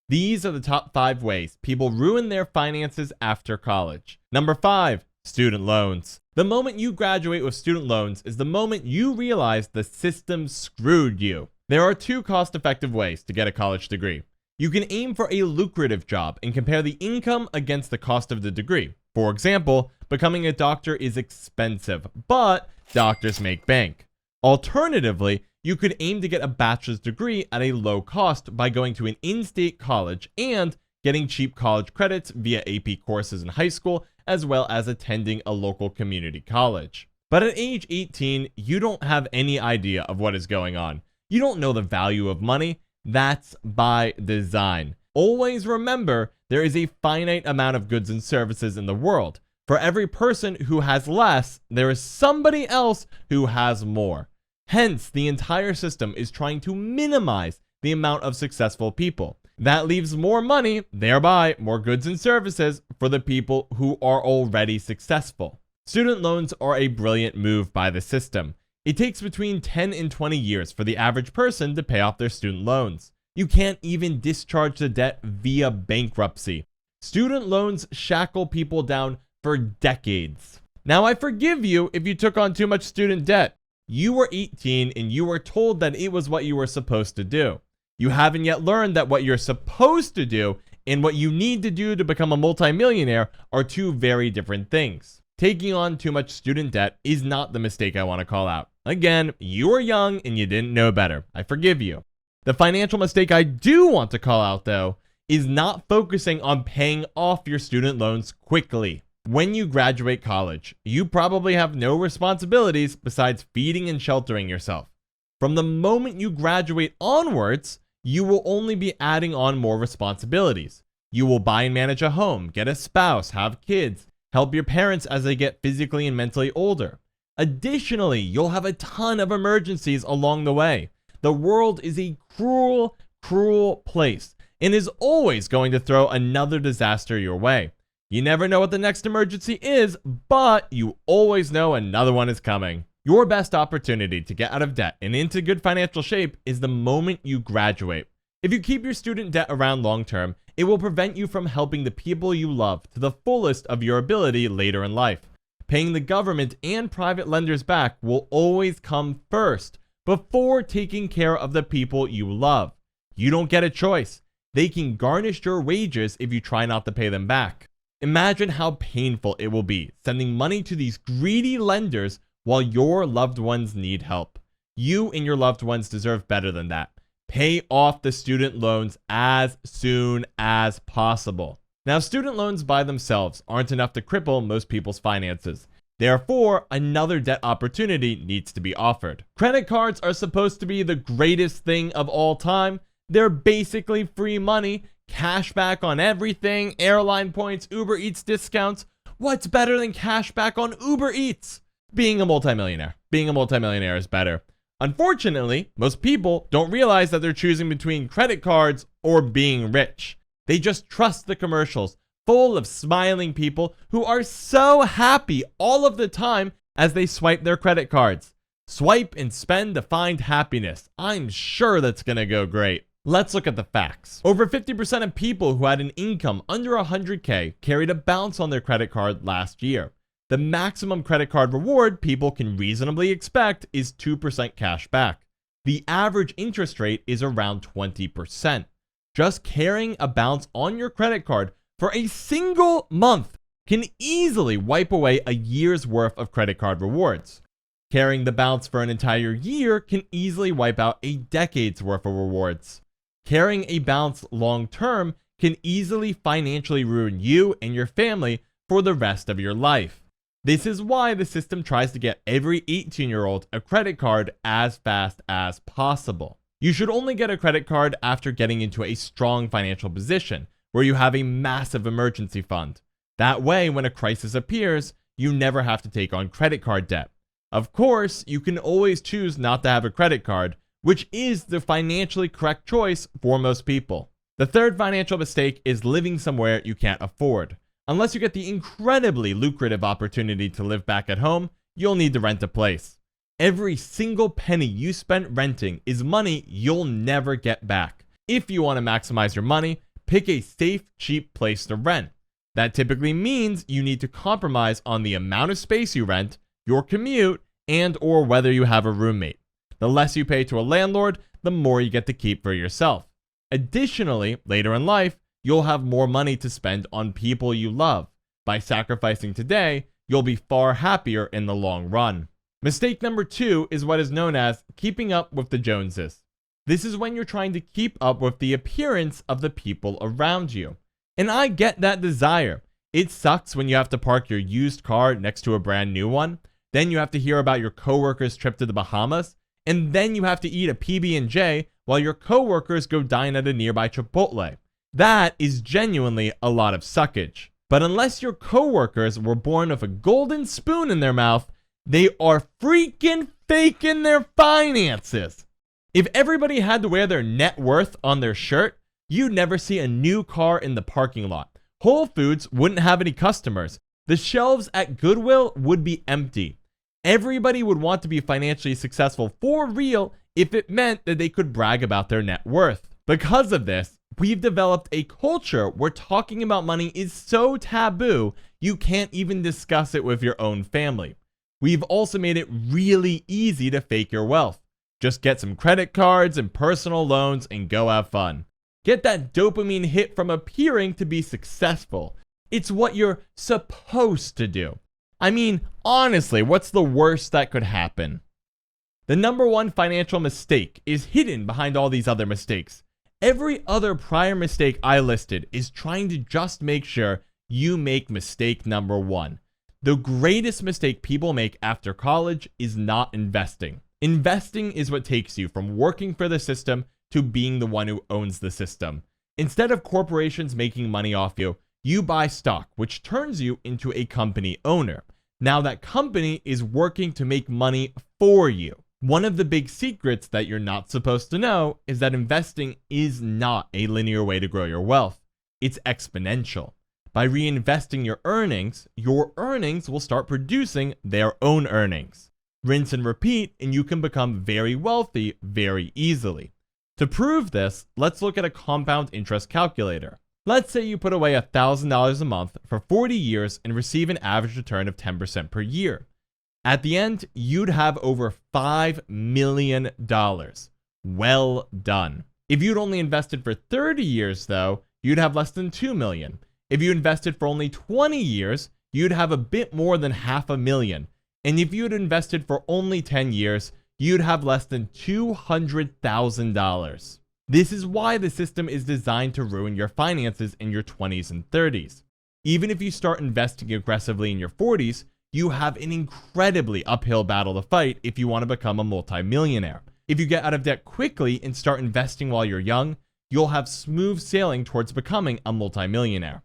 These are the top 5 ways people ruin their finances after college. Number 5, student loans. The moment you graduate with student loans is the moment you realize the system screwed you. There are 2 cost-effective ways to get a college degree. You can aim for a lucrative job and compare the income against the cost of the degree. For example, becoming a doctor is expensive, but doctors make bank. Alternatively, you could aim to get a bachelor's degree at a low cost by going to an in-state college and getting cheap college credits via AP courses in high school, as well as attending a local community college. But at age 18, you don't have any idea of what is going on. You don't know the value of money. That's by design. Always remember, there is a finite amount of goods and services in the world. For every person who has less, there is somebody else who has more. Hence, the entire system is trying to minimize the amount of successful people. That leaves more money, thereby more goods and services, for the people who are already successful. Student loans are a brilliant move by the system. It takes between 10 and 20 years for the average person to pay off their student loans. You can't even discharge the debt via bankruptcy. Student loans shackle people down for decades. Now, I forgive you if you took on too much student debt. You were 18 and you were told that it was what you were supposed to do. You haven't yet learned that what you're supposed to do and what you need to do to become a multimillionaire are 2 very different things. Taking on too much student debt is not the mistake I want to call out. Again, you were young and you didn't know better. I forgive you. The financial mistake I do want to call out, though, is not focusing on paying off your student loans quickly. When you graduate college, you probably have no responsibilities besides feeding and sheltering yourself. From the moment you graduate onwards, you will only be adding on more responsibilities. You will buy and manage a home, get a spouse, have kids, help your parents as they get physically and mentally older. Additionally, you'll have a ton of emergencies along the way. The world is a cruel, cruel place and is always going to throw another disaster your way. You never know what the next emergency is, but you always know another one is coming. Your best opportunity to get out of debt and into good financial shape is the moment you graduate. If you keep your student debt around long term, it will prevent you from helping the people you love to the fullest of your ability later in life. Paying the government and private lenders back will always come first, before taking care of the people you love. You don't get a choice. They can garnish your wages if you try not to pay them back. Imagine how painful it will be sending money to these greedy lenders while your loved ones need help. You and your loved ones deserve better than that. Pay off the student loans as soon as possible. Now, student loans by themselves aren't enough to cripple most people's finances. Therefore, another debt opportunity needs to be offered. Credit cards are supposed to be the greatest thing of all time. They're basically free money, cash back on everything, airline points, Uber Eats discounts. What's better than cash back on Uber Eats? Being a multimillionaire. Being a multimillionaire is better. Unfortunately, most people don't realize that they're choosing between credit cards or being rich. They just trust the commercials, full of smiling people who are so happy all of the time as they swipe their credit cards. Swipe and spend to find happiness. I'm sure that's gonna go great. Let's look at the facts. Over 50% of people who had an income under 100K carried a bounce on their credit card last year. The maximum credit card reward people can reasonably expect is 2% cash back. The average interest rate is around 20%. Just carrying a bounce on your credit card for a single month can easily wipe away a year's worth of credit card rewards. Carrying the bounce for an entire year can easily wipe out a decade's worth of rewards. Carrying a bounce long term can easily financially ruin you and your family for the rest of your life. This is why the system tries to get every 18-year-old a credit card as fast as possible. You should only get a credit card after getting into a strong financial position, where you have a massive emergency fund. That way, when a crisis appears, you never have to take on credit card debt. Of course, you can always choose not to have a credit card, which is the financially correct choice for most people. The third financial mistake is living somewhere you can't afford. Unless you get the incredibly lucrative opportunity to live back at home, you'll need to rent a place. Every single penny you spent renting is money you'll never get back. If you want to maximize your money, pick a safe, cheap place to rent. That typically means you need to compromise on the amount of space you rent, your commute, and or whether you have a roommate. The less you pay to a landlord, the more you get to keep for yourself. Additionally, later in life, you'll have more money to spend on people you love. By sacrificing today, you'll be far happier in the long run. Mistake number 2 is what is known as keeping up with the Joneses. This is when you're trying to keep up with the appearance of the people around you. And I get that desire. It sucks when you have to park your used car next to a brand new one. Then you have to hear about your coworker's trip to the Bahamas. And then you have to eat a PB&J while your coworkers go dine at a nearby Chipotle. That is genuinely a lot of suckage. But unless your coworkers were born with a golden spoon in their mouth, they are freaking faking their finances. If everybody had to wear their net worth on their shirt, you'd never see a new car in the parking lot. Whole Foods wouldn't have any customers. The shelves at Goodwill would be empty. Everybody would want to be financially successful for real if it meant that they could brag about their net worth. Because of this, we've developed a culture where talking about money is so taboo, you can't even discuss it with your own family. We've also made it really easy to fake your wealth. Just get some credit cards and personal loans and go have fun. Get that dopamine hit from appearing to be successful. It's what you're supposed to do. I mean, honestly, what's the worst that could happen? The number one financial mistake is hidden behind all these other mistakes. Every other prior mistake I listed is trying to just make sure you make mistake number 1. The greatest mistake people make after college is not investing. Investing is what takes you from working for the system to being the one who owns the system. Instead of corporations making money off you, you buy stock, which turns you into a company owner. Now that company is working to make money for you. One of the big secrets that you're not supposed to know is that investing is not a linear way to grow your wealth. It's exponential. By reinvesting your earnings will start producing their own earnings. Rinse and repeat, and you can become very wealthy very easily. To prove this, let's look at a compound interest calculator. Let's say you put away $1,000 a month for 40 years and receive an average return of 10% per year. At the end, you'd have over $5 million. Well done. If you'd only invested for 30 years, though, you'd have less than $2 million. If you invested for only 20 years, you'd have a bit more than $500,000. And if you'd invested for only 10 years, you'd have less than $200,000. This is why the system is designed to ruin your finances in your 20s and 30s. Even if you start investing aggressively in your 40s, you have an incredibly uphill battle to fight if you want to become a multimillionaire. If you get out of debt quickly and start investing while you're young, you'll have smooth sailing towards becoming a multimillionaire.